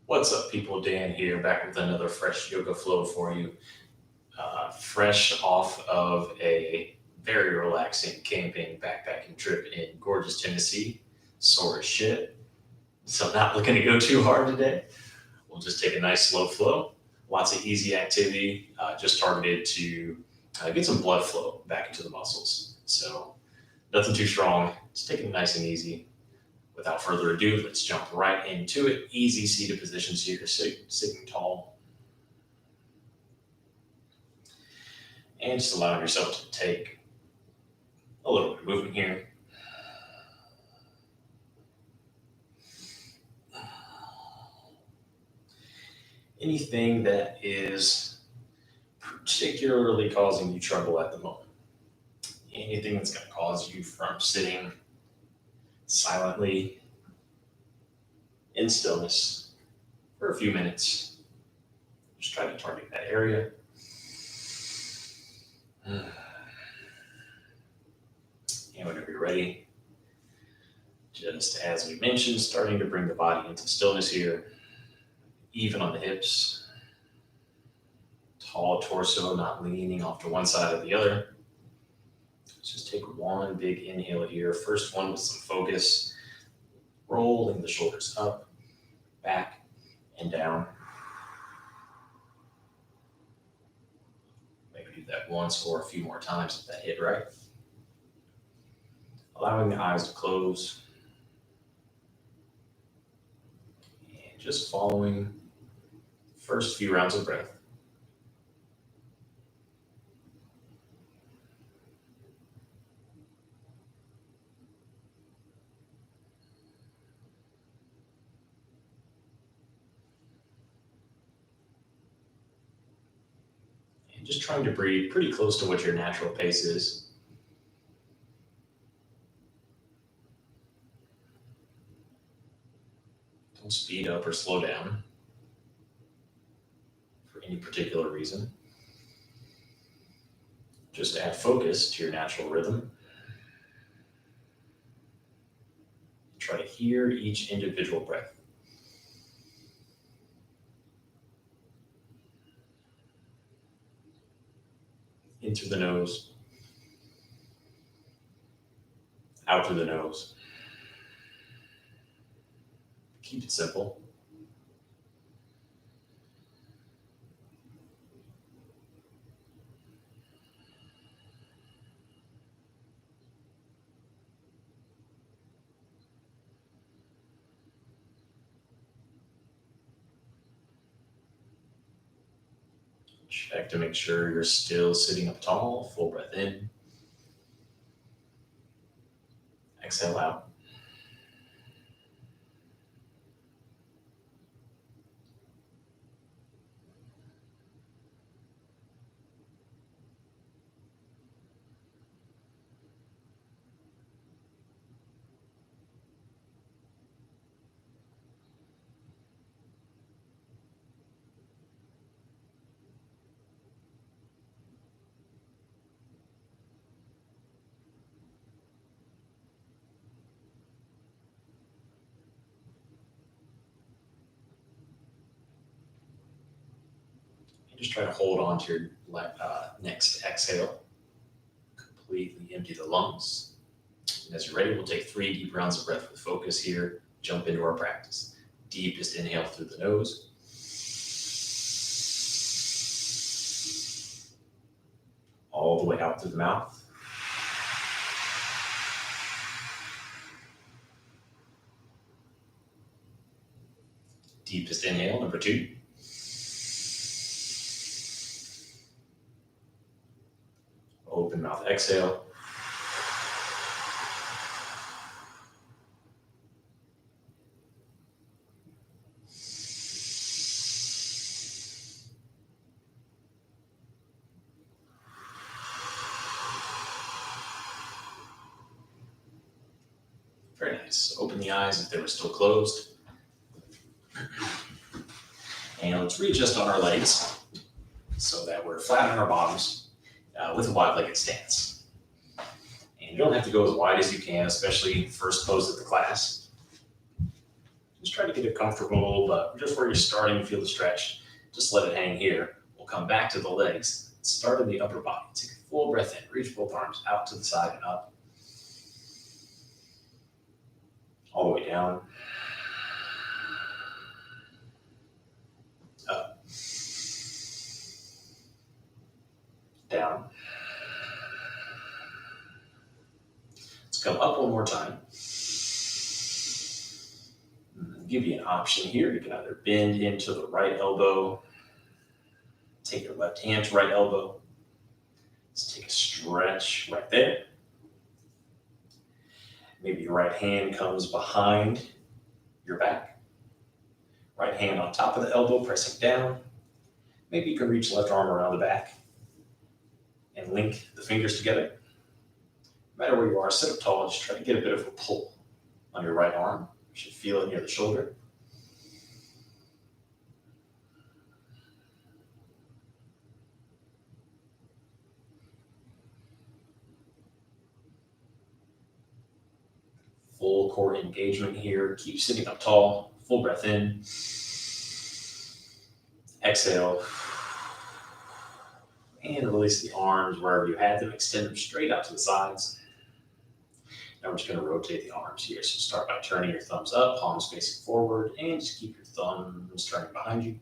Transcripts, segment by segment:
What's up, people? Dan here, back with another fresh yoga flow for you. Fresh off of a very relaxing camping backpacking trip in gorgeous Tennessee. Sore as shit, so not looking to go too hard today. We'll just take a nice slow flow. Lots of easy activity, just targeted to get some blood flow back into the muscles. So nothing too strong, just taking it nice and easy. Without further ado, let's jump right into it. Easy seated positions here, sitting tall. And just allowing yourself to take a little bit of movement here. Anything that is particularly causing you trouble at the moment. Anything that's going to cause you from sitting silently in stillness for a few minutes. Just try to target that area. And whenever you're ready, just as we mentioned, starting to bring the body into stillness here, even on the hips. Tall torso, not leaning off to one side or the other. Let's just take one big inhale here. First one with some focus, rolling the shoulders up, back, and down. Maybe do that once or a few more times if that hit right. Allowing the eyes to close. And just following the first few rounds of breath. Just trying to breathe pretty close to what your natural pace is. Don't speed up or slow down for any particular reason. Just add focus to your natural rhythm. Try to hear each individual breath. In through the nose, out through the nose. Keep it simple. Check to make sure you're still sitting up tall. Full breath in. Exhale out. Just try to hold on to your next exhale. Completely empty the lungs. And as you're ready, we'll take 3 deep rounds of breath with focus here. Jump into our practice. Deepest inhale through the nose. All the way out through the mouth. Deepest inhale, number 2. Open mouth exhale. Very nice. Open the eyes if they were still closed. And let's readjust on our legs so that we're flat on our bottoms. With a wide-legged stance. And you don't have to go as wide as you can, especially first pose of the class. Just try to get it comfortable, but just where you're starting to feel the stretch, just let it hang here. We'll come back to the legs. Start in the upper body. Take a full breath in. Reach both arms out to the side and up. All the way down. Up. Down. Let's come up one more time. Give you an option here. You can either bend into the right elbow, take your left hand to right elbow. Let's take a stretch right there. Maybe your right hand comes behind your back. Right hand on top of the elbow, pressing down. Maybe you can reach left arm around the back and link the fingers together. No matter where you are, sit up tall, just try to get a bit of a pull on your right arm. You should feel it near the shoulder. Full core engagement here. Keep sitting up tall. Full breath in. Exhale. And release the arms wherever you had them. Extend them straight out to the sides. Now we're just going to rotate the arms here. So start by turning your thumbs up, palms facing forward, and just keep your thumbs turning behind you.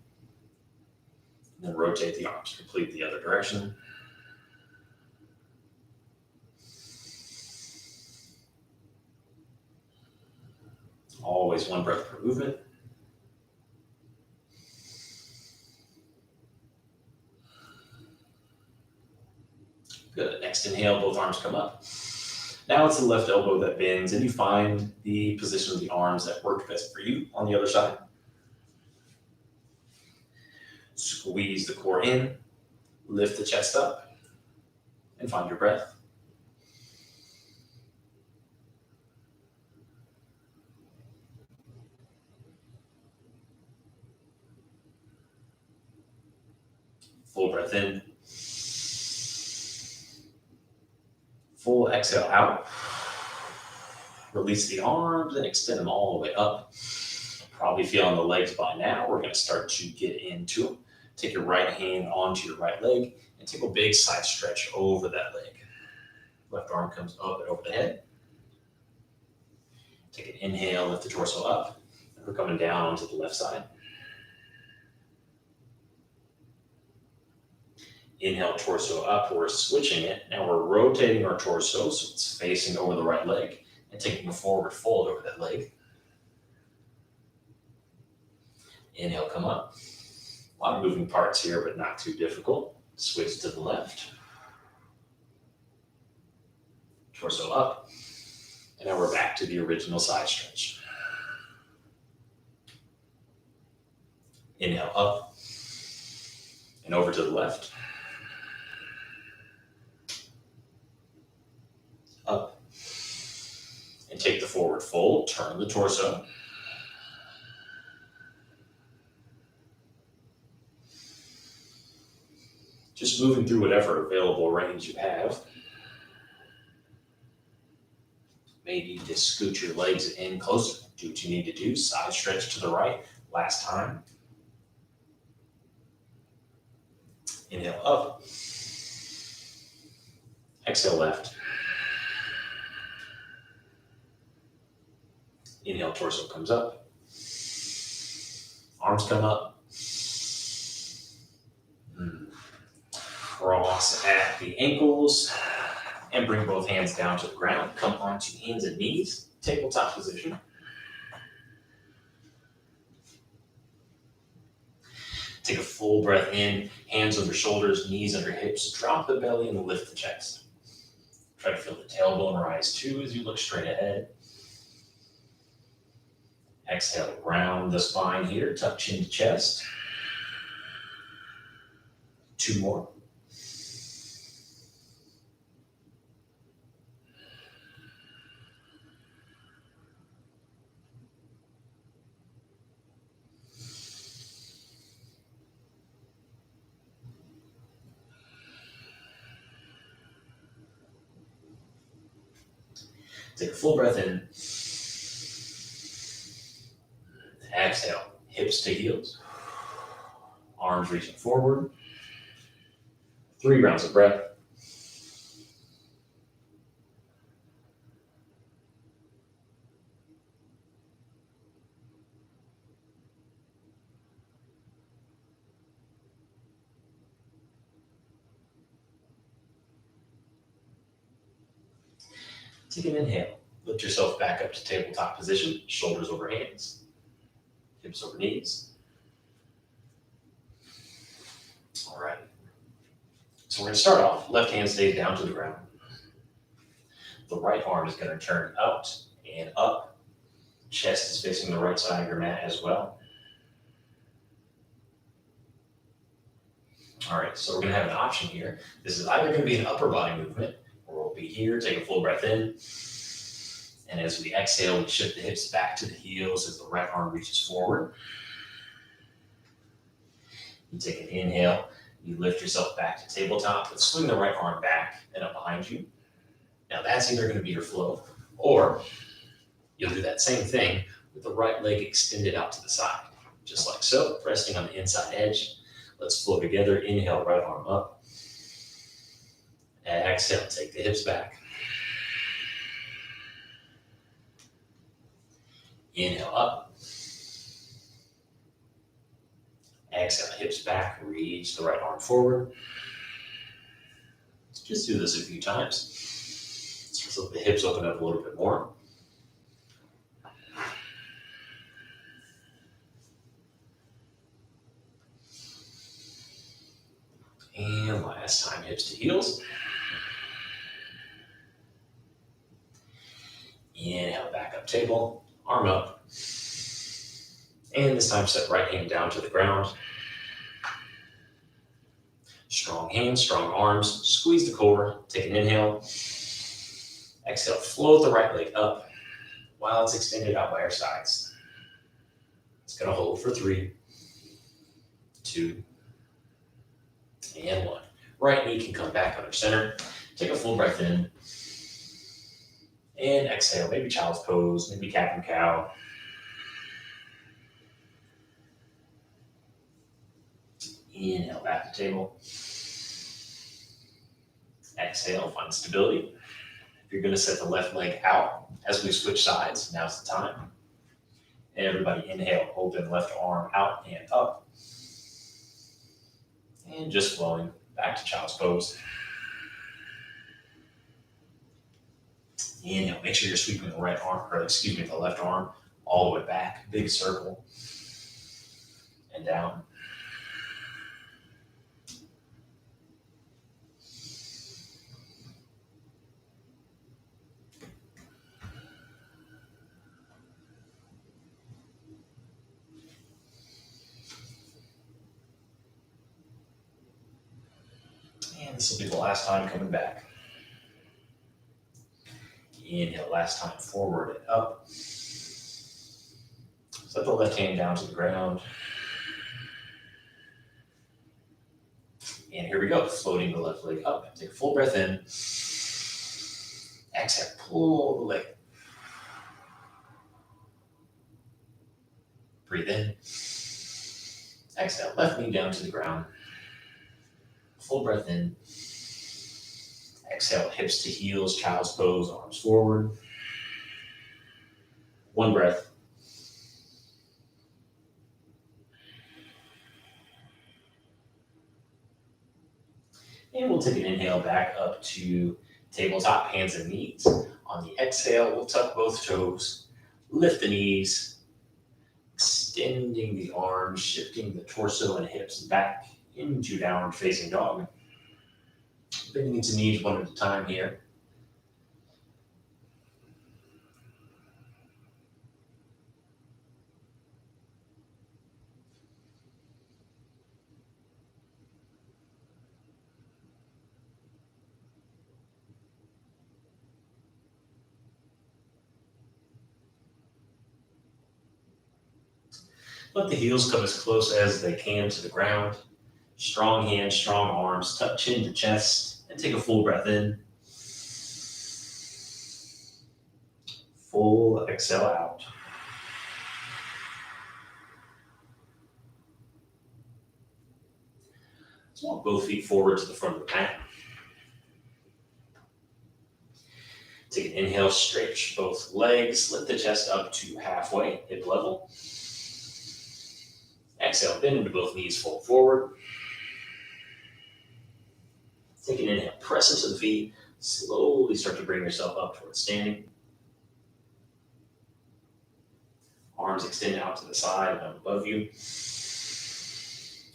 And then rotate the arms. Complete the other direction. Always one breath per movement. Good. Next inhale, both arms come up. Now it's the left elbow that bends, and you find the position of the arms that work best for you on the other side. Squeeze the core in, lift the chest up, and find your breath. Full breath in. Full exhale out. Release the arms and extend them all the way up. Probably feeling the legs by now. We're going to start to get into them. Take your right hand onto your right leg and take a big side stretch over that leg. Left arm comes up and over the head. Take an inhale, lift the torso up. And we're coming down onto the left side. Inhale, torso up. We're switching it. Now we're rotating our torso so it's facing over the right leg and taking a forward fold over that leg. Inhale, come up. A lot of moving parts here, but not too difficult. Switch to the left. Torso up. And now we're back to the original side stretch. Inhale, up. And over to the left. Up. And take the forward fold, turn the torso. Just moving through whatever available range you have. Maybe you just scoot your legs in closer. Do what you need to do. Side stretch to the right. Last time. Inhale up. Exhale left. Inhale, torso comes up. Arms come up. Cross at the ankles. And bring both hands down to the ground. Come onto hands and knees. Tabletop position. Take a full breath in. Hands under shoulders, knees under hips. Drop the belly and lift the chest. Try to feel the tailbone rise too as you look straight ahead. Exhale, round the spine here. Tuck chin to chest. 2 more. Take a full breath in. hips to heels. Arms reaching forward. 3 rounds of breath. Take an inhale. Lift yourself back up to tabletop position, shoulders over hands, hips over knees. All right. So we're going to start off. Left hand stays down to the ground. The right arm is going to turn out and up. Chest is facing the right side of your mat as well. All right, so we're going to have an option here. This is either going to be an upper body movement, or we'll be here, take a full breath in. And as we exhale, we shift the hips back to the heels as the right arm reaches forward. You take an inhale, you lift yourself back to tabletop, but swing the right arm back and up behind you. Now that's either going to be your flow, or you'll do that same thing with the right leg extended out to the side, just like so, resting on the inside edge. Let's flow together. Inhale, right arm up. Exhale, take the hips back. Inhale up. Exhale, hips back. Reach the right arm forward. Just do this a few times. So the hips open up a little bit more. And last time, hips to heels. Inhale, back up table, arm up. And this time, set right hand down to the ground. Strong hands, strong arms. Squeeze the core. Take an inhale. Exhale, float the right leg up while it's extended out by our sides. It's going to hold for 3, 2, and 1. Right knee can come back under center. Take a full breath in. And exhale, maybe child's pose, maybe cat and cow. Inhale, back to table. Exhale, find stability. If you're going to set the left leg out as we switch sides, now's the time. Everybody inhale, open left arm out and up. And just flowing back to child's pose. Inhale, make sure you're sweeping the right arm, or the left arm all the way back, big circle, and down. And this will be the last time coming back. Inhale, last time forward and up. Set the left hand down to the ground. And here we go, floating the left leg up. Take a full breath in. Exhale, pull the leg. Breathe in. Exhale, left knee down to the ground. Full breath in. Exhale, hips to heels, child's pose, arms forward. 1 breath. And we'll take an inhale back up to tabletop, hands and knees. On the exhale, we'll tuck both toes, lift the knees, extending the arms, shifting the torso and hips back into downward facing dog. Bending into knees one at a time here. Let the heels come as close as they can to the ground. Strong hands, strong arms, tuck chin to chest, and take a full breath in. Full exhale out. walk both feet forward to the front of the mat. Take an inhale, stretch both legs, lift the chest up to halfway, hip level. Exhale, bend into both knees, fold forward. Take an inhale, press into the feet, slowly start to bring yourself up towards standing. Arms extend out to the side and above you.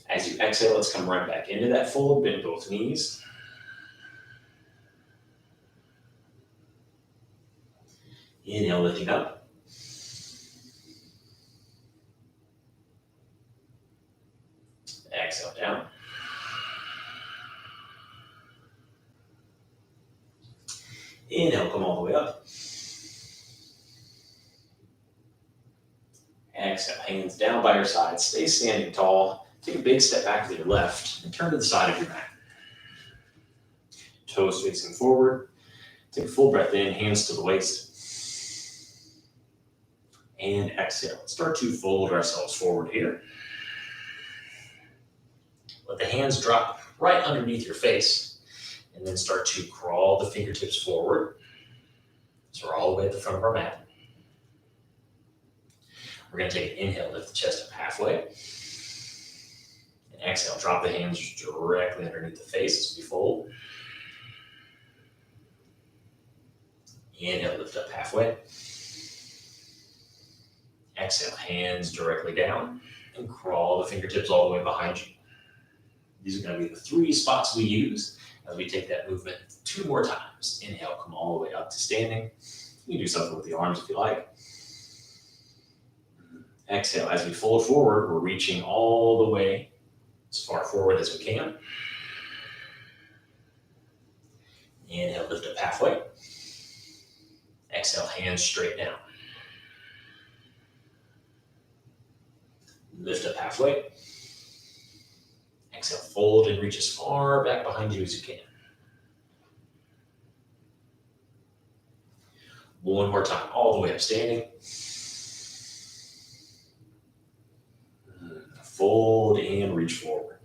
As you exhale, let's come right back into that fold, bend both knees. Inhale, lifting up. Exhale, down. Inhale, come all the way up. Exhale, hands down by your side. Stay standing tall. Take a big step back with your left and turn to the side of your mat. Toes facing forward. Take a full breath in, hands to the waist. And exhale. Start to fold ourselves forward here. Let the hands drop right underneath your face. And then start to crawl the fingertips forward. So we're all the way at the front of our mat. We're going to take an inhale, lift the chest up halfway. And exhale, drop the hands directly underneath the face as we fold. Inhale, lift up halfway. Exhale, hands directly down. And crawl the fingertips all the way behind you. These are going to be the 3 spots we use as we take that movement 2 more times. Inhale, come all the way up to standing. You can do something with the arms if you like. Exhale, as we fold forward, we're reaching all the way as far forward as we can. Inhale, lift up halfway. Exhale, hands straight down. Lift up halfway. Exhale, fold and reach as far back behind you as you can. One more time, all the way up standing. Fold and reach forward.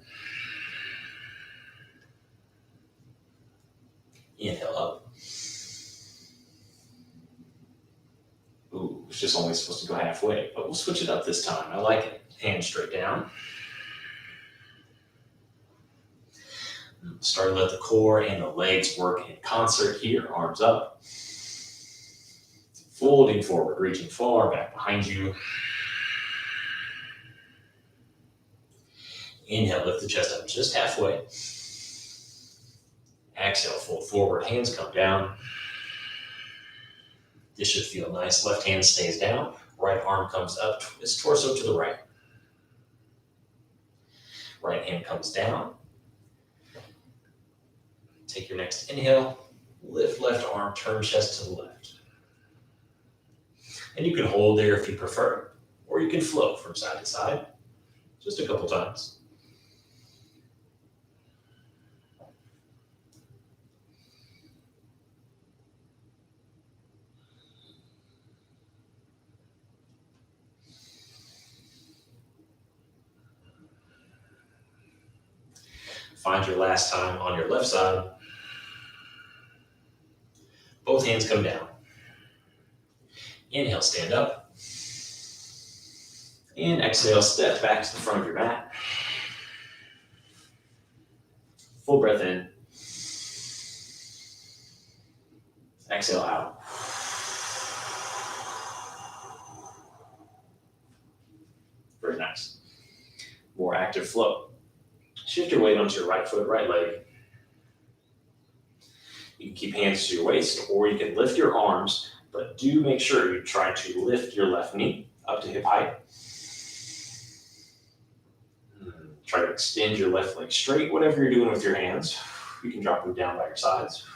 Inhale up. Ooh, it's just only supposed to go halfway, but we'll switch it up this time. I like it. Hands straight down. Start to let the core and the legs work in concert here. Arms up. Folding forward, reaching far back behind you. Inhale, lift the chest up just halfway. Exhale, fold forward, hands come down. This should feel nice. Left hand stays down. Right arm comes up, twist torso to the right. Right hand comes down. Take your next inhale. Lift left arm, turn chest to the left. And you can hold there if you prefer, or you can float from side to side. Just a couple times. Find your last time on your left side. Both hands come down. Inhale, stand up. And exhale, step back to the front of your mat. Full breath in. Exhale out. Very nice. More active flow. Shift your weight onto your right foot, right leg. You can keep hands to your waist, or you can lift your arms, but do make sure you try to lift your left knee up to hip height. Try to extend your left leg straight, whatever you're doing with your hands. You can drop them down by your sides.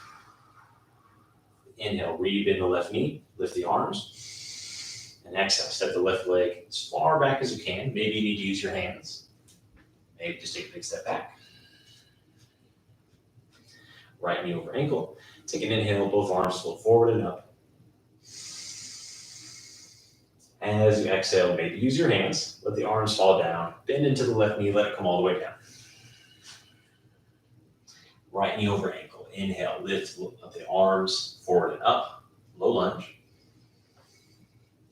Inhale, re-bend the left knee, lift the arms. And exhale, step the left leg as far back as you can. Maybe you need to use your hands. Maybe just take a big step back. Right knee over ankle. Take an inhale, both arms fold forward and up. As you exhale, maybe use your hands. Let the arms fall down. Bend into the left knee, let it come all the way down. right knee over ankle. Inhale, lift the arms forward and up, low lunge.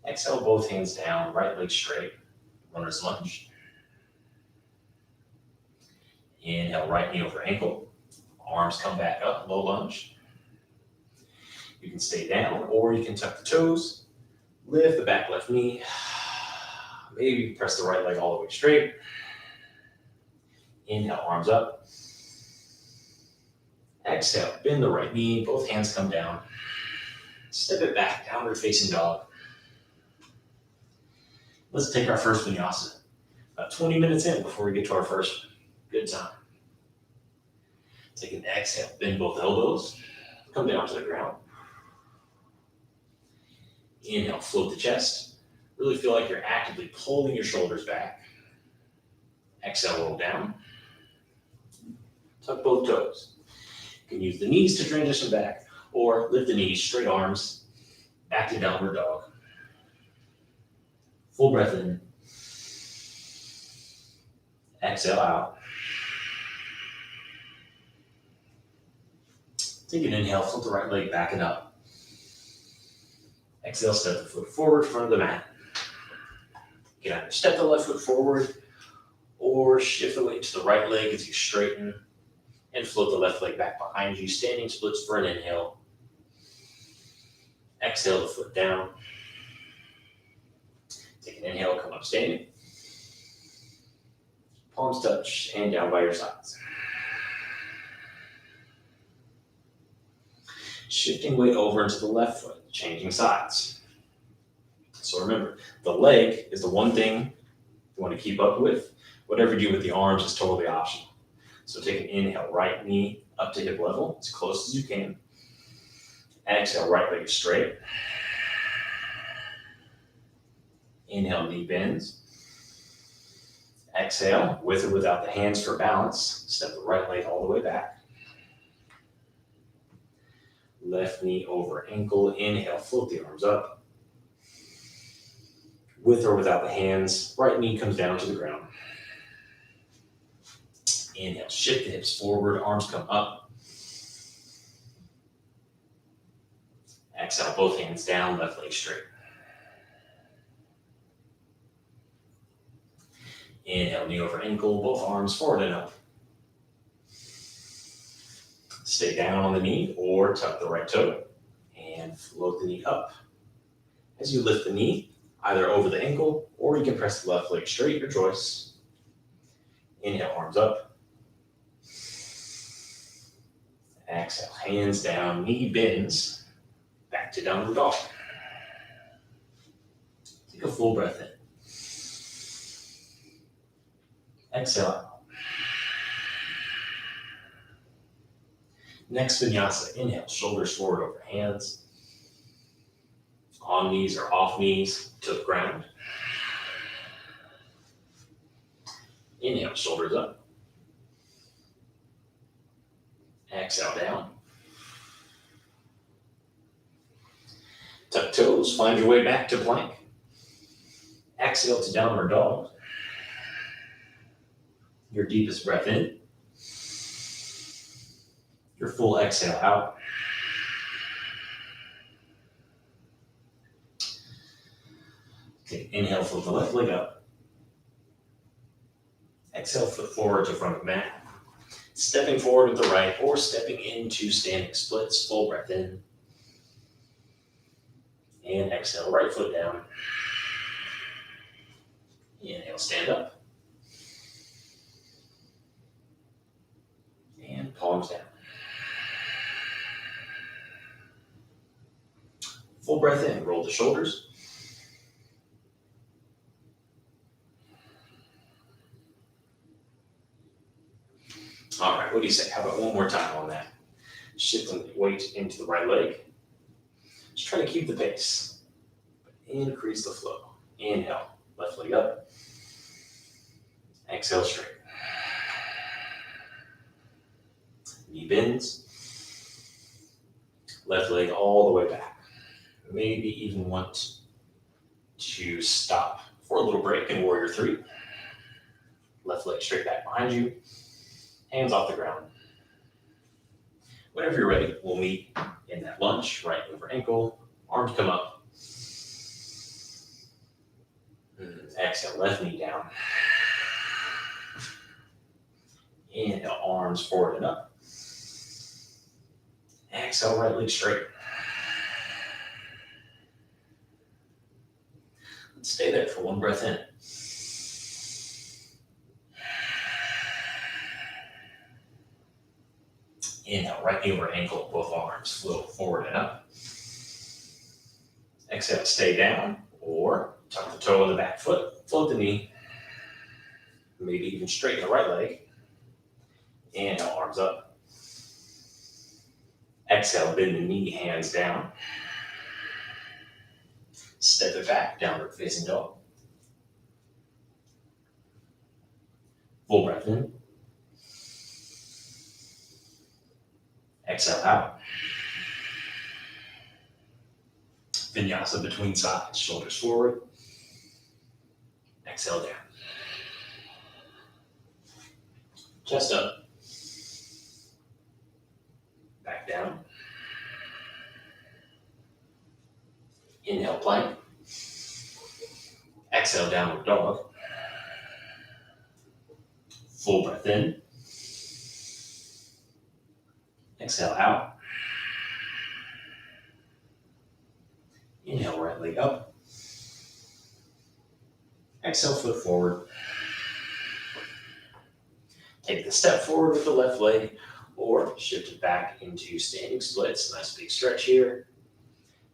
Exhale, both hands down, right leg straight, runner's lunge. Inhale, right knee over ankle, arms come back up, low lunge. You can stay down or you can tuck the toes, lift the back left knee, maybe press the right leg all the way straight. Inhale, arms up. Exhale, bend the right knee, both hands come down. Step it back, downward facing dog. Let's take our first vinyasa. About 20 minutes in before we get to our first one. Good time. Take an exhale, bend both elbows, come down to the ground. Inhale, float the chest. Really feel like you're actively pulling your shoulders back. Exhale, roll down. Tuck both toes. You can use the knees to transition back or lift the knees, straight arms, back to downward dog. Full breath in. Exhale out. Take an inhale, flip the right leg back and up. Exhale, step the foot forward, front of the mat. You can either step the left foot forward or shift the weight to the right leg as you straighten and float the left leg back behind you. Standing splits for an inhale. Exhale the foot down. Take an inhale, come up standing. Palms touch and down by your sides. Shifting weight over into the left foot, changing sides. So remember, the leg is the one thing you want to keep up with. Whatever you do with the arms is totally optional. So take an inhale, right knee up to hip level, as close as you can. Exhale, right leg straight. Inhale, knee bends. Exhale, with or without the hands for balance. Step the right leg all the way back. Left knee over ankle. Inhale, float the arms up. With or without the hands, right knee comes down to the ground. Inhale, shift the hips forward, arms come up. Exhale, both hands down, left leg straight. Inhale, knee over ankle, both arms forward and up. Stay down on the knee or tuck the right toe and float the knee up. As you lift the knee, either over the ankle or you can press the left leg straight, your choice. Inhale, arms up. Exhale, hands down, knee bends, back to downward dog. Take a full breath in. Exhale out. Next vinyasa, inhale, shoulders forward over hands. On knees or off knees to the ground. Inhale, shoulders up. Exhale down. Tuck toes, find your way back to plank. Exhale to downward dog. Your deepest breath in. Your full exhale out. Okay, inhale, float the left leg up. Exhale, foot forward to front of mat. Stepping forward with the right or stepping into standing splits. Full breath in. And exhale, right foot down. Inhale, stand up. And palms down. Full breath in, roll the shoulders. All right, what do you say? How about one more time on that? Shifting the weight into the right leg. Just try to keep the pace. Increase the flow. Inhale, left leg up. Exhale, straight. Knee bends. Left leg all the way back. Maybe even want to stop for a little break in Warrior 3. Left leg straight back behind you. Hands off the ground. Whenever you're ready, we'll meet in that lunge, right over ankle, arms come up. Exhale, left knee down. Inhale, arms forward and up. Exhale, right leg straight. Let's stay there for one breath in. Inhale, right knee over ankle, both arms float forward and up. Exhale, stay down, or tuck the toe in the back foot, float the knee, maybe even straighten the right leg. Inhale, arms up. Exhale, bend the knee, hands down. Step it back, downward facing dog. Full breath in. Exhale out. Vinyasa between sides, shoulders forward. Exhale down. Chest up. Back down. Inhale, plank. Exhale, downward dog. Full breath in. Exhale out. Inhale, right leg up. Exhale, foot forward. Take the step forward with the left leg or shift it back into standing splits. Nice big stretch here.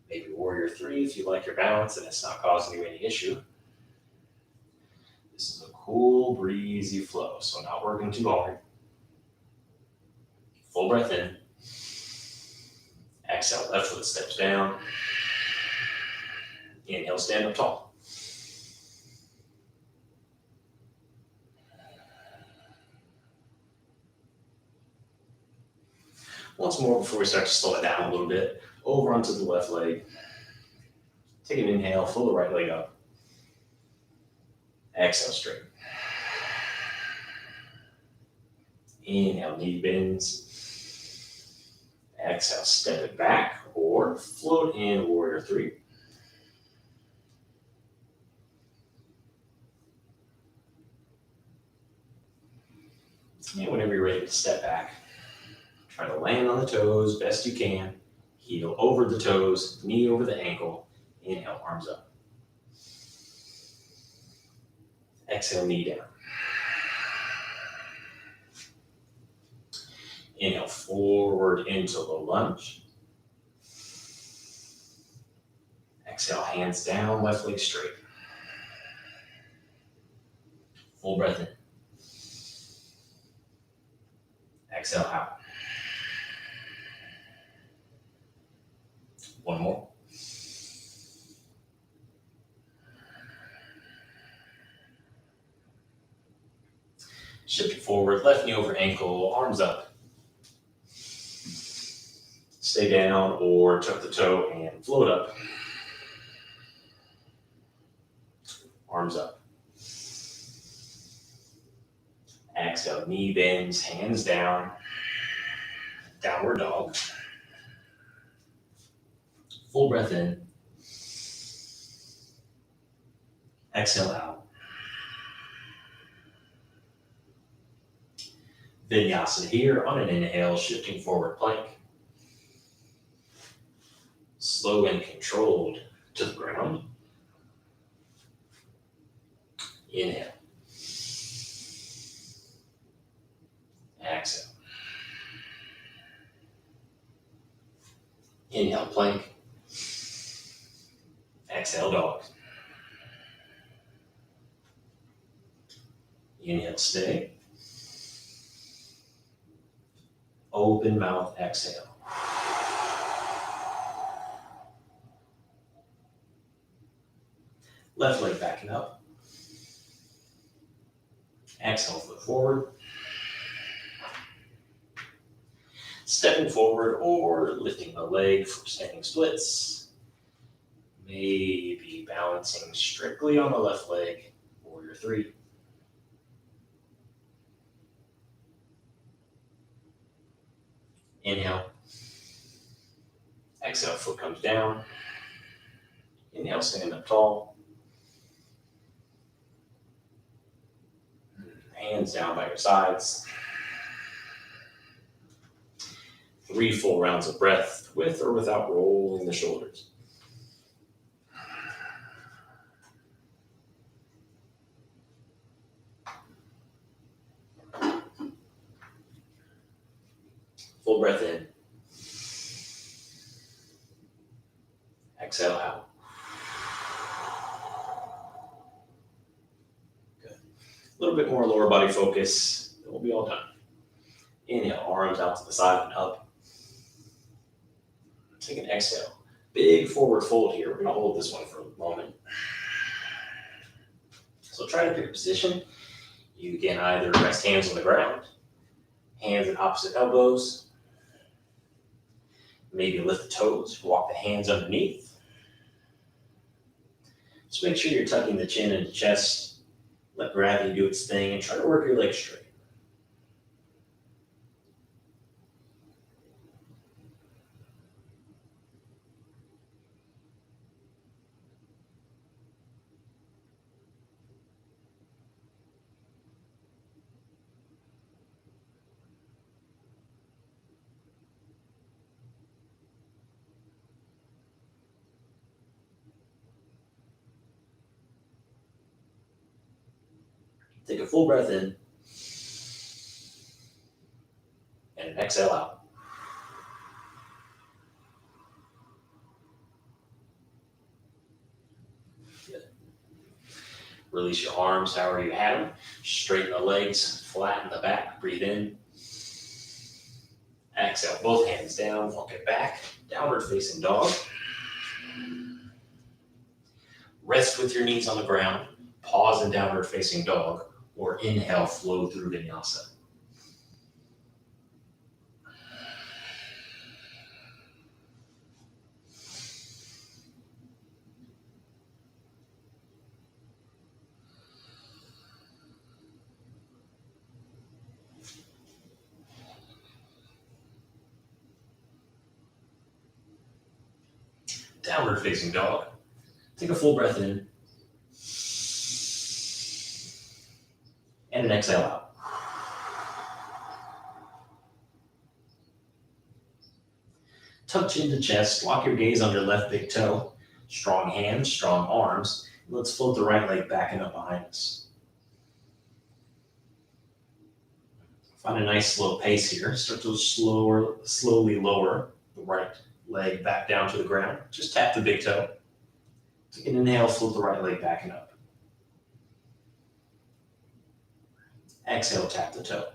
Maybe warrior 3 if you like your balance and it's not causing you any issue. This is a cool, breezy flow, so not working too hard. Full breath in. Exhale, left foot steps down. Inhale, stand up tall. Once more before we start to slow it down a little bit. Over onto the left leg. Take an inhale, pull the right leg up. Exhale, straight. Inhale, knee bends. Exhale, step it back or float in warrior 3. And whenever you're ready to step back, try to land on the toes best you can. Heel over the toes, knee over the ankle. Inhale, arms up. Exhale, knee down. Inhale, forward into low lunge. Exhale, hands down, left leg straight. Full breath in. Exhale out. One more. Shift it forward, left knee over ankle, arms up. Stay down or tuck the toe and float up. Arms up. Exhale, knee bends, hands down. Downward dog. Full breath in. Exhale out. Vinyasa here on an inhale, shifting forward plank. Slow and controlled to the ground. Inhale. Exhale. Inhale, plank. Exhale, dog. Inhale, stay. Open mouth, exhale. Left leg backing up. Exhale, foot forward. Stepping forward or lifting the leg for standing splits. Maybe balancing strictly on the left leg, warrior 3. Inhale. Exhale, foot comes down. Inhale, stand up tall. Hands down by your sides. 3 full rounds of breath with or without rolling the shoulders. Full breath in. Exhale out. Good. A little bit more lower body focus, then we'll be all done. Inhale, arms out to the side and up. Take an exhale. Big forward fold here. We're going to hold this one for a moment. So try to pick a position. You can either rest hands on the ground, hands at opposite elbows. Maybe lift the toes, walk the hands underneath. Just make sure you're tucking the chin into the chest. Let gravity do its thing and try to work your legs straight. Take a full breath in and an exhale out. Good. Release your arms however you have them. Straighten the legs, flatten the back. Breathe in. Exhale, both hands down, walk it back. Downward facing dog. Rest with your knees on the ground. Pause in downward facing dog. Or inhale, flow through vinyasa. Downward facing dog. Take a full breath in. And an exhale out. Tuck chin to chest, lock your gaze on your left big toe. Strong hands, strong arms. Let's float the right leg back and up behind us. Find a nice slow pace here. Start to slowly lower the right leg back down to the ground. Just tap the big toe. Take an inhale, float the right leg back and up. Exhale, tap the toe.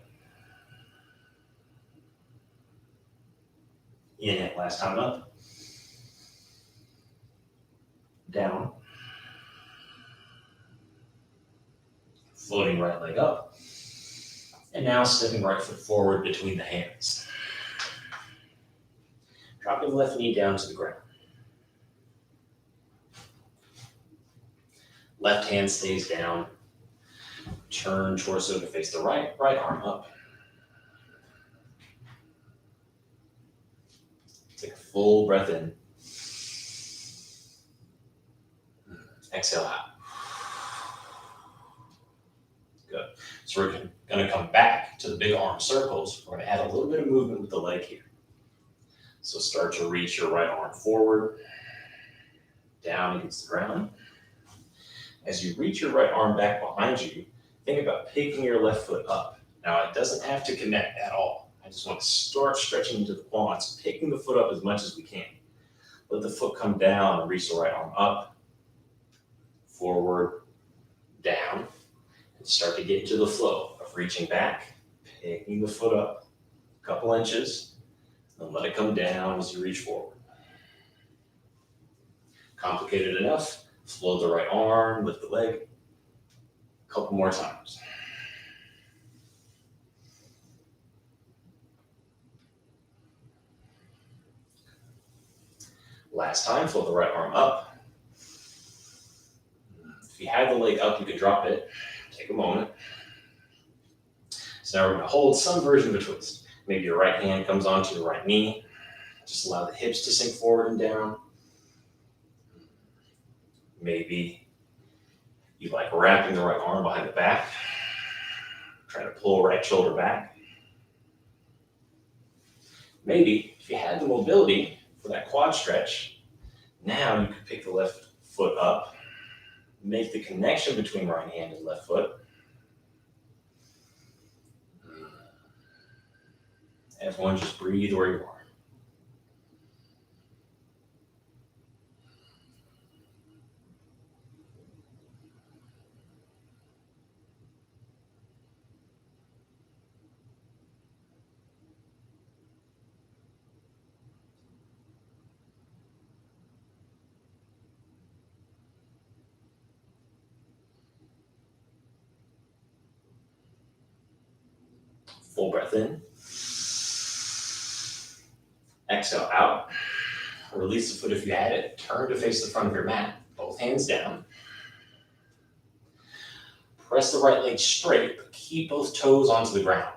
Inhale, last time up. Down. Floating right leg up. And now stepping right foot forward between the hands. Dropping left knee down to the ground. Left hand stays down. Turn torso to face the right arm up. Take a full breath in. Exhale out. Good. So we're going to come back to the big arm circles. We're going to add a little bit of movement with the leg here. So start to reach your right arm forward, down against the ground. As you reach your right arm back behind you, think about picking your left foot up. Now, it doesn't have to connect at all. I just want to start stretching into the quads, picking the foot up as much as we can. Let the foot come down and reach the right arm up, forward, down, and start to get into the flow of reaching back, picking the foot up a couple inches, and let it come down as you reach forward. Complicated enough? Float the right arm, lift the leg. A couple more times. Last time, float the right arm up. If you have the leg up, you can drop it. Take a moment. So now we're going to hold some version of a twist. Maybe your right hand comes onto your right knee. Just allow the hips to sink forward and down. Maybe you like wrapping the right arm behind the back. Try to pull right shoulder back. Maybe if you had the mobility for that quad stretch, now you could pick the left foot up, make the connection between right hand and left foot. Everyone just breathe where you are. Full breath in. Exhale out. Release the foot if you had it. Turn to face the front of your mat. Both hands down. Press the right leg straight, but keep both toes onto the ground.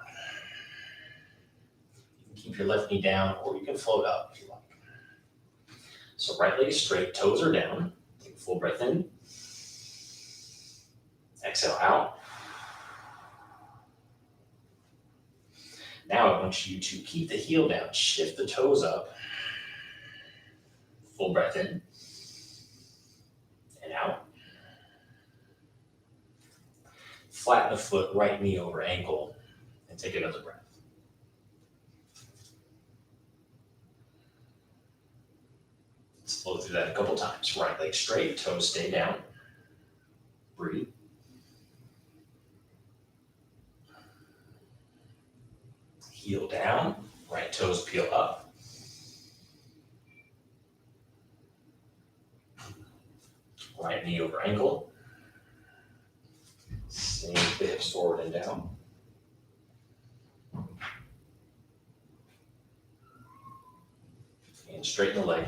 You can keep your left knee down, or you can float up if you like. So right leg is straight, toes are down. Take a full breath in. Exhale out. Now I want you to keep the heel down, shift the toes up. Full breath in and out. Flatten the foot, right knee over ankle, and take another breath. Let's flow through that a couple times. Right leg straight, toes stay down. Breathe. Heel down, right toes peel up. Right knee over ankle. Sink the hips forward and down. And straighten the leg.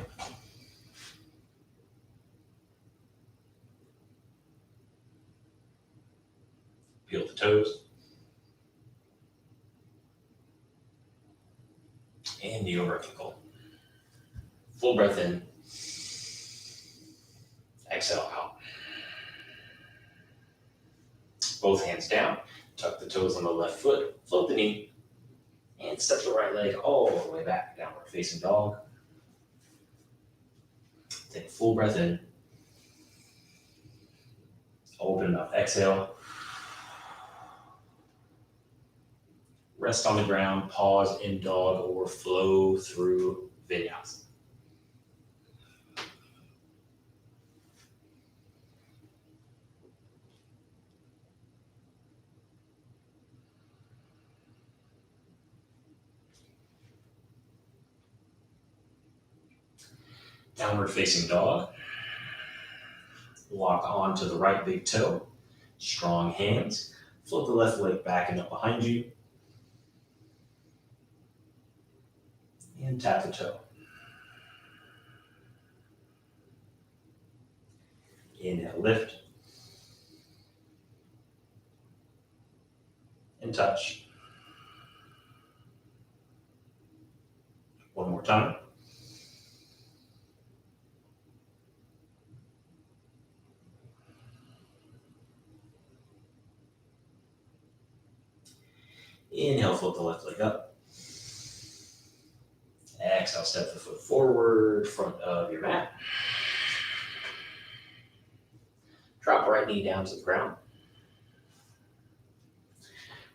Peel the toes. And knee over ankle. Full breath in. Exhale out. Both hands down. Tuck the toes on the left foot. Float the knee. And step the right leg all the way back. Downward facing dog. Take a full breath in. Open up. Exhale. Rest on the ground, pause in dog, or flow through vinyasa. Downward facing dog. Lock on to the right big toe. Strong hands. Float the left leg back and up behind you. And tap the toe. Inhale, lift. And touch. One more time. Inhale, float the left leg up. Exhale, step the foot forward, front of your mat. Drop right knee down to the ground.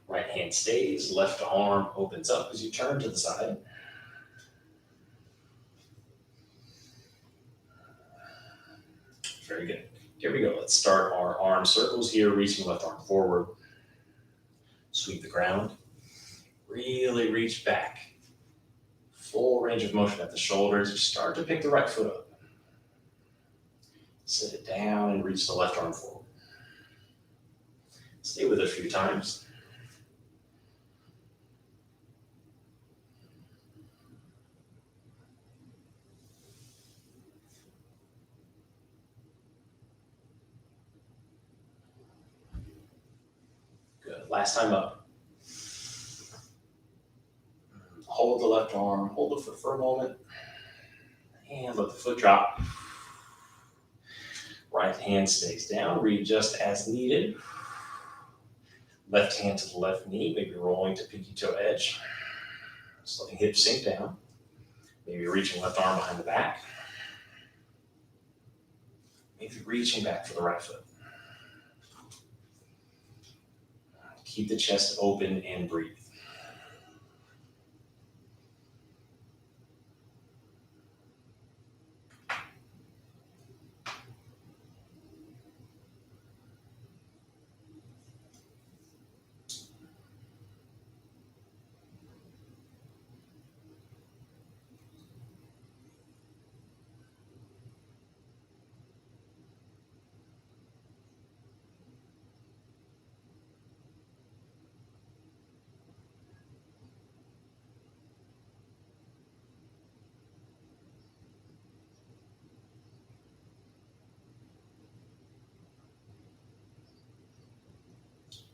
Right hand stays, left arm opens up as you turn to the side. Very good. Here we go. Let's start our arm circles here, reaching left arm forward. Sweep the ground. Really reach back. Full range of motion at the shoulders. You start to pick the right foot up. Sit it down and reach the left arm forward. Stay with it a few times. Good. Last time up. Hold the left arm, hold the foot for a moment, and let the foot drop. Right hand stays down, readjust as needed. Left hand to the left knee, maybe rolling to pinky toe edge. Just letting hips sink down. Maybe reaching left arm behind the back. Maybe reaching back for the right foot. Keep the chest open and breathe.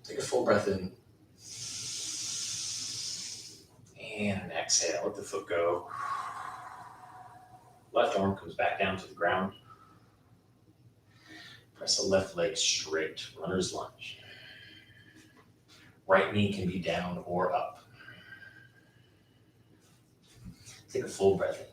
Take a full breath in. And exhale, let the foot go. Left arm comes back down to the ground. Press the left leg straight, runner's lunge. Right knee can be down or up. Take a full breath in.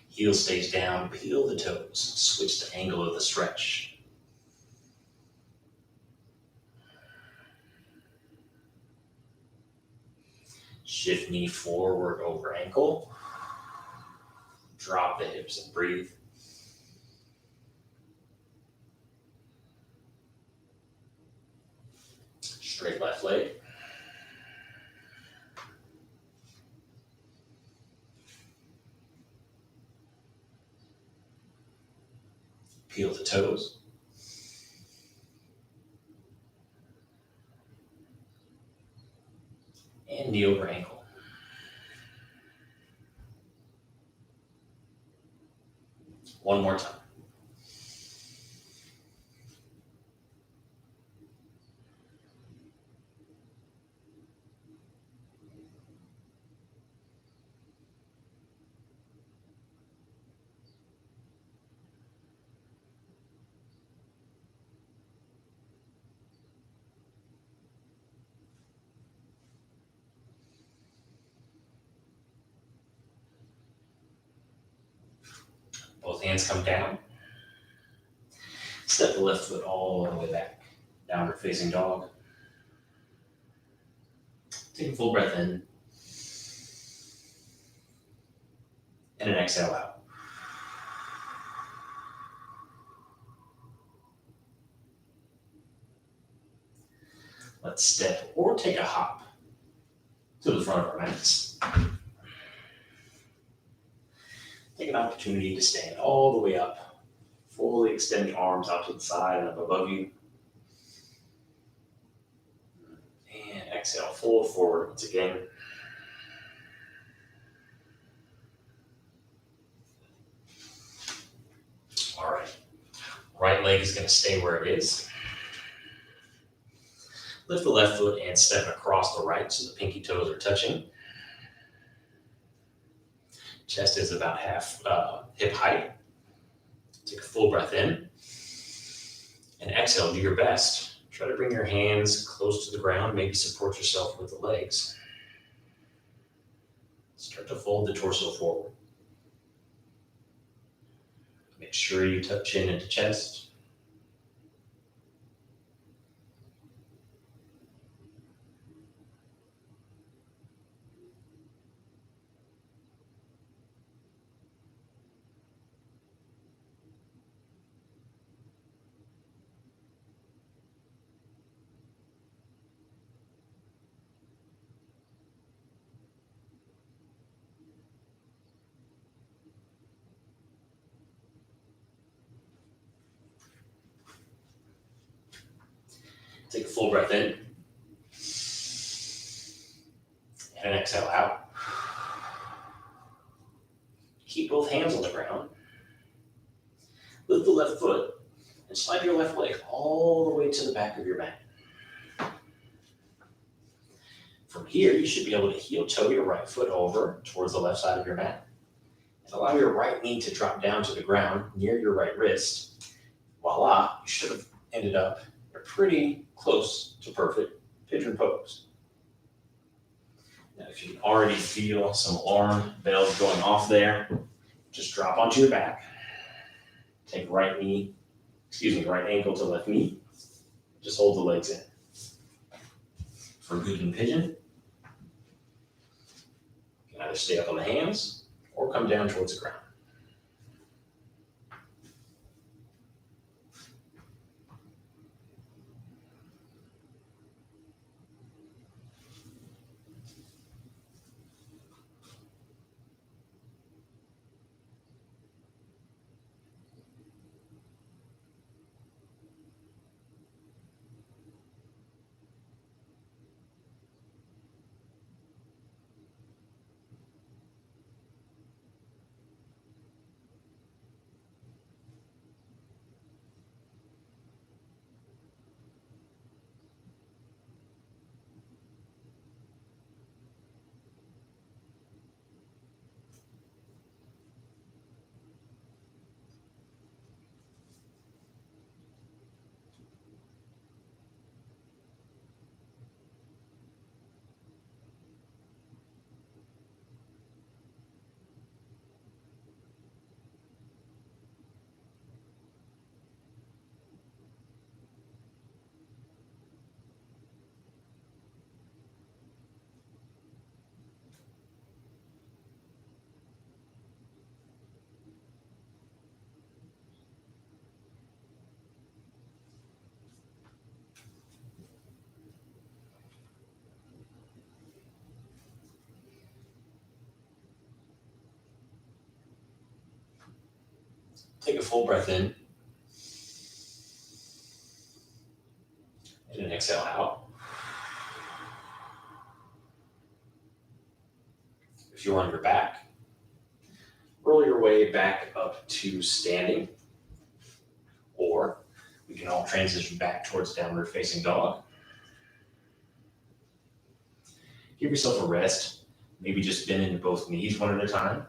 Heel stays down, peel the toes, switch the angle of the stretch. Shift knee forward over ankle. Drop the hips and breathe. Straight left leg. Peel the toes. And knee over ankle. One more time. Both hands come down. Step the left foot all the way back. Downward facing dog. Take a full breath in. And an exhale out. Let's step or take a hop to the front of our mats. Take an opportunity to stand all the way up. Fully extend the arms out to the side and up above you. And exhale, fold forward once again. All right. Right leg is going to stay where it is. Lift the left foot and step across the right so the pinky toes are touching. Chest is about half hip height. Take a full breath in. And exhale, do your best. Try to bring your hands close to the ground. Maybe support yourself with the legs. Start to fold the torso forward. Make sure you tuck chin into chest. Take a full breath in. And an exhale out. Keep both hands on the ground. Lift the left foot and slide your left leg all the way to the back of your mat. From here, you should be able to heel toe your right foot over towards the left side of your mat. And allow your right knee to drop down to the ground near your right wrist. Voila, you should have ended up pretty close to perfect pigeon pose. Now, if you already feel some alarm bells going off there, just drop onto your back. Take right ankle to left knee. Just hold the legs in. For good in pigeon, you can either stay up on the hands or come down towards the ground. Take a full breath in. And an exhale out. If you're on your back, roll your way back up to standing. Or we can all transition back towards downward facing dog. Give yourself a rest. Maybe just bend into both knees one at a time.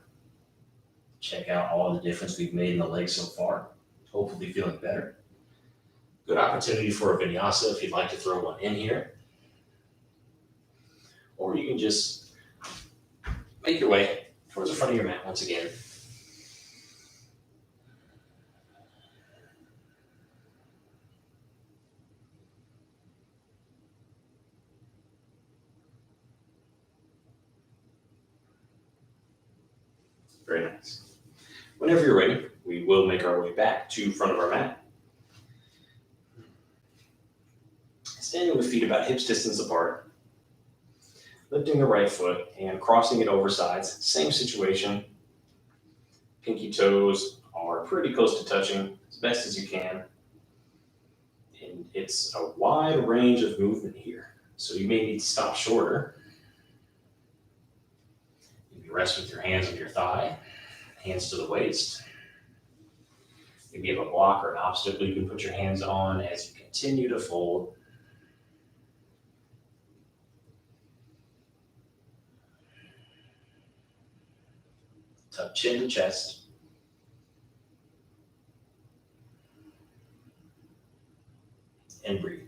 Check out all the difference we've made in the legs so far. Hopefully feeling better. Good opportunity for a vinyasa if you'd like to throw one in here. Or you can just make your way towards the front of your mat once again. Very nice. Whenever you're ready, we will make our way back to front of our mat. Standing with feet about hips distance apart. Lifting the right foot and crossing it over sides. Same situation. Pinky toes are pretty close to touching as best as you can. And it's a wide range of movement here. So you may need to stop shorter. Maybe rest with your hands on your thigh. Hands to the waist. Maybe you have a block or an obstacle you can put your hands on as you continue to fold. Tuck chin to chest. And breathe.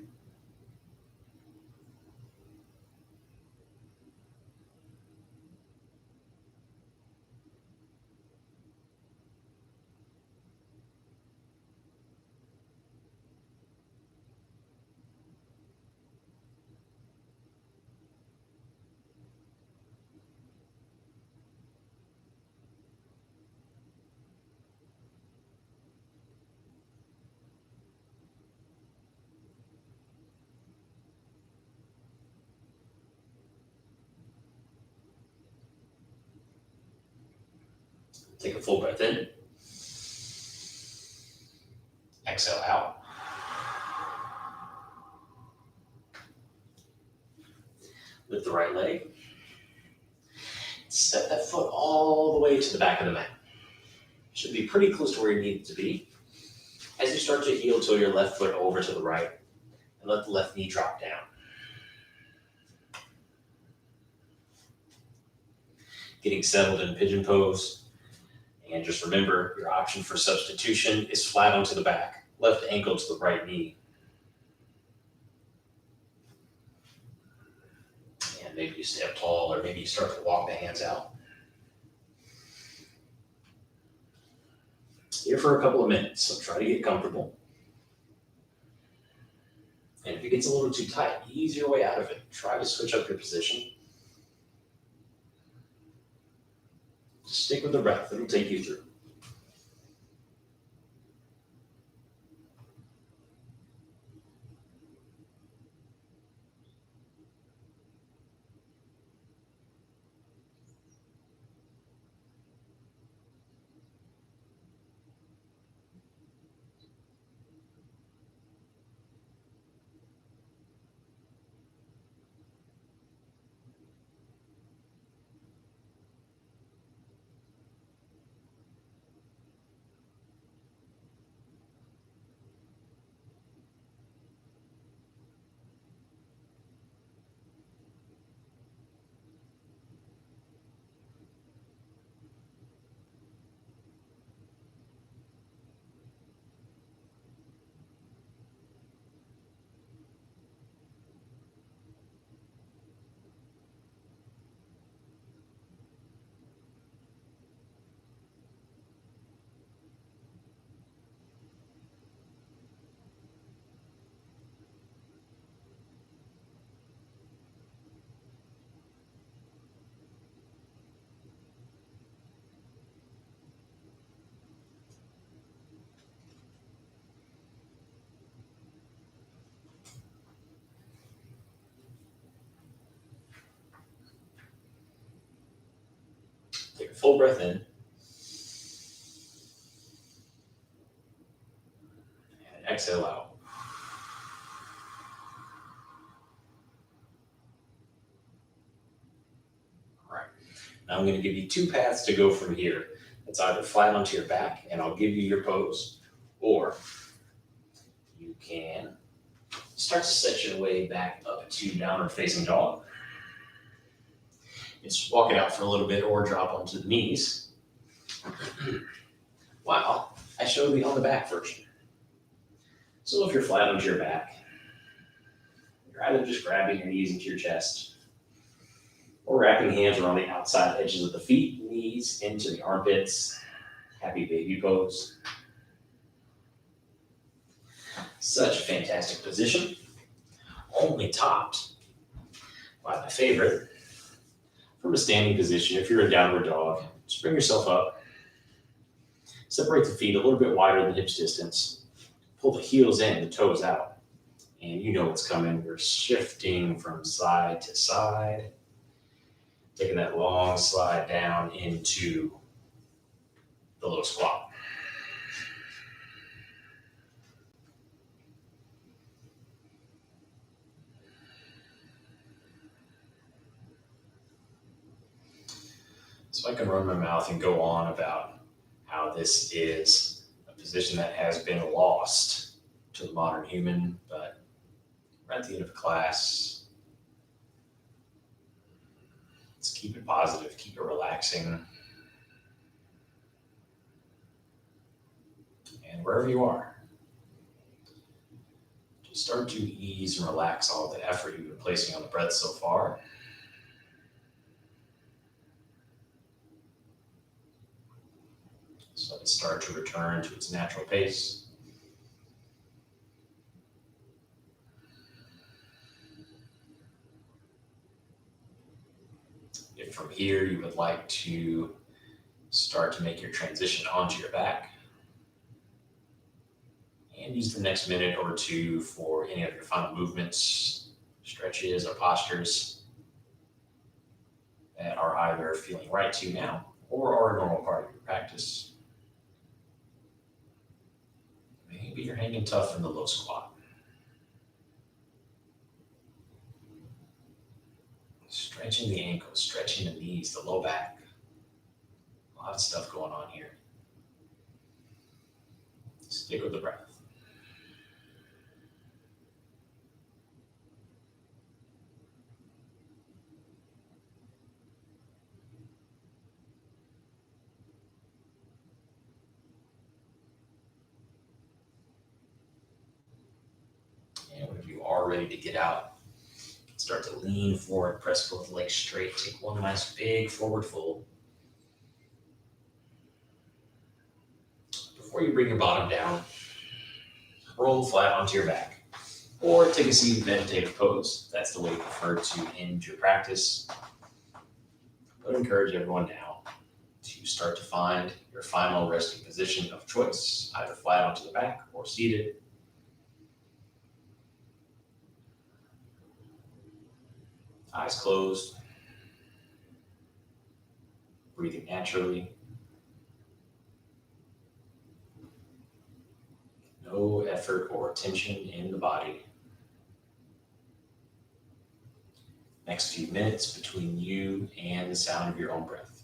Take a full breath in. Exhale out. Lift the right leg. Step that foot all the way to the back of the mat. Should be pretty close to where you need it to be. As you start to heel toe your left foot over to the right and let the left knee drop down. getting settled in pigeon pose. And just remember, your option for substitution is flat onto the back, left ankle to the right knee. And maybe you stay up tall, or maybe you start to walk the hands out. Here for a couple of minutes, so try to get comfortable. And if it gets a little too tight, ease your way out of it. Try to switch up your position. Just stick with the breath, it'll take you through. Take a full breath in. And exhale out. All right. Now I'm going to give you two paths to go from here. It's either flat onto your back, and I'll give you your pose, or you can start to set your way back up to downward facing dog. Just walk it out for a little bit or drop onto the knees. Wow, I showed the on the back version. So if you're flat onto your back, you're either just grabbing your knees into your chest or wrapping hands around the outside edges of the feet, knees into the armpits. Happy baby pose. Such a fantastic position. Only topped by my favorite. From a standing position, if you're a downward dog, just bring yourself up. Separate the feet a little bit wider than hips distance. Pull the heels in, the toes out. And you know what's coming. We're shifting from side to side. Taking that long slide down into the low squat. So I can run my mouth and go on about how this is a position that has been lost to the modern human, but we're at the end of the class. Let's keep it positive, keep it relaxing. And wherever you are, just start to ease and relax all the effort you've been placing on the breath so far. So let it start to return to its natural pace. If from here you would like to start to make your transition onto your back, and use the next minute or two for any of your final movements, stretches, or postures that are either feeling right to you now or are a normal part of your practice. Maybe you're hanging tough in the low squat. Stretching the ankles, stretching the knees, the low back. A lot of stuff going on here. Stick with the breath. ready to get out, start to lean forward, press both legs straight. Take one nice big forward fold. Before you bring your bottom down, roll flat onto your back. Or take a seated meditative pose. That's the way you prefer to end your practice. But encourage everyone now to start to find your final resting position of choice, either flat onto the back or seated. Eyes closed. Breathing naturally. No effort or tension in the body. Next few minutes between you and the sound of your own breath.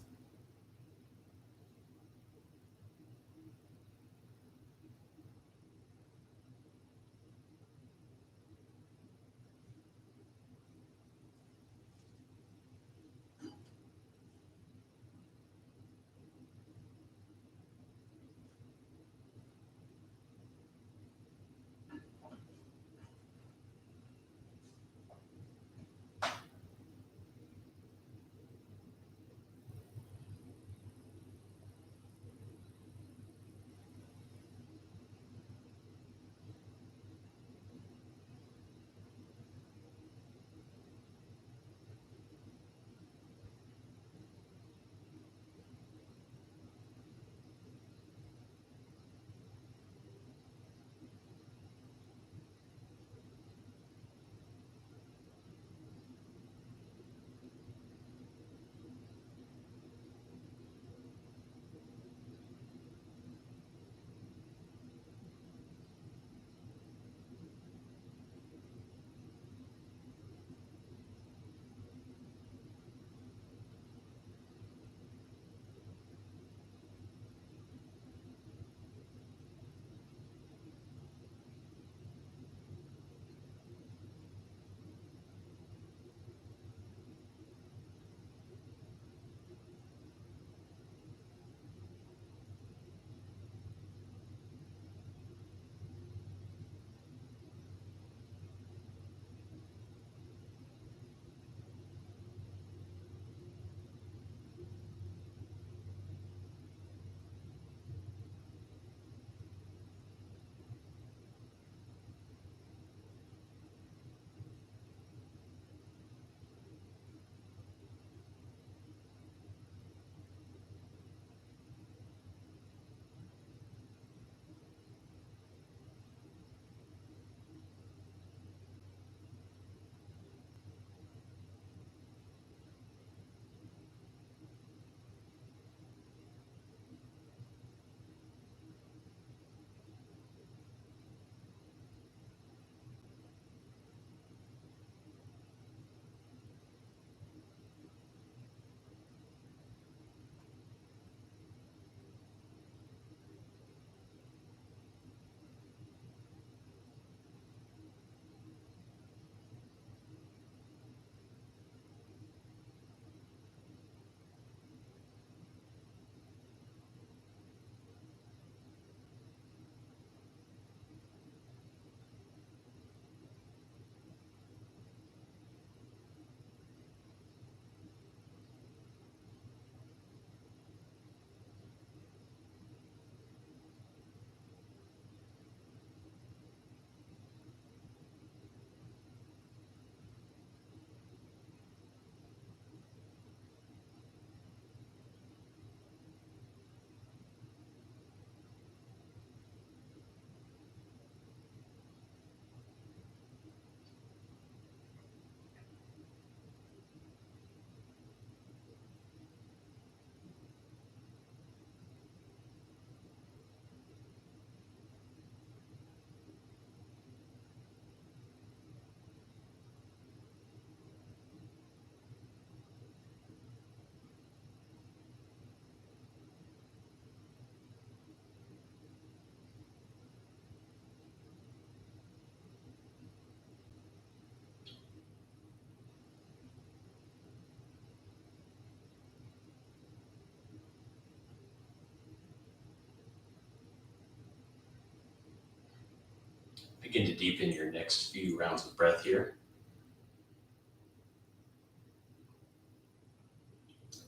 Begin to deepen your next few rounds of breath here.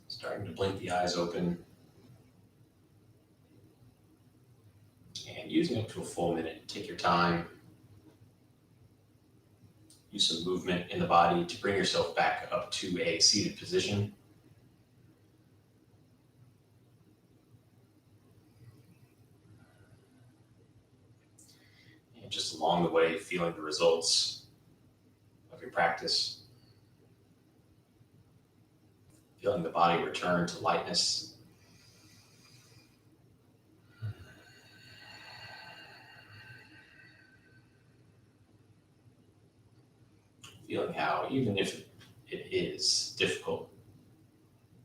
Starting to blink the eyes open. And using up to a full minute, take your time. Use some movement in the body to bring yourself back up to a seated position. And just along the way, feeling the results of your practice. Feeling the body return to lightness. Feeling how, even if it is difficult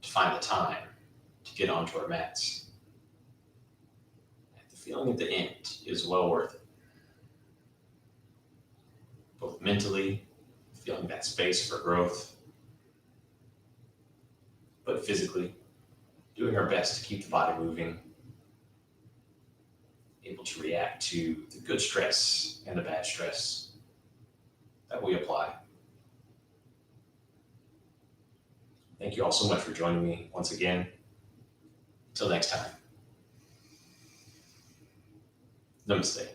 to find the time to get onto our mats, the feeling at the end is well worth it. Both mentally, feeling that space for growth, but physically, doing our best to keep the body moving, able to react to the good stress and the bad stress that we apply. Thank you all so much for joining me once again. Until next time. Namaste.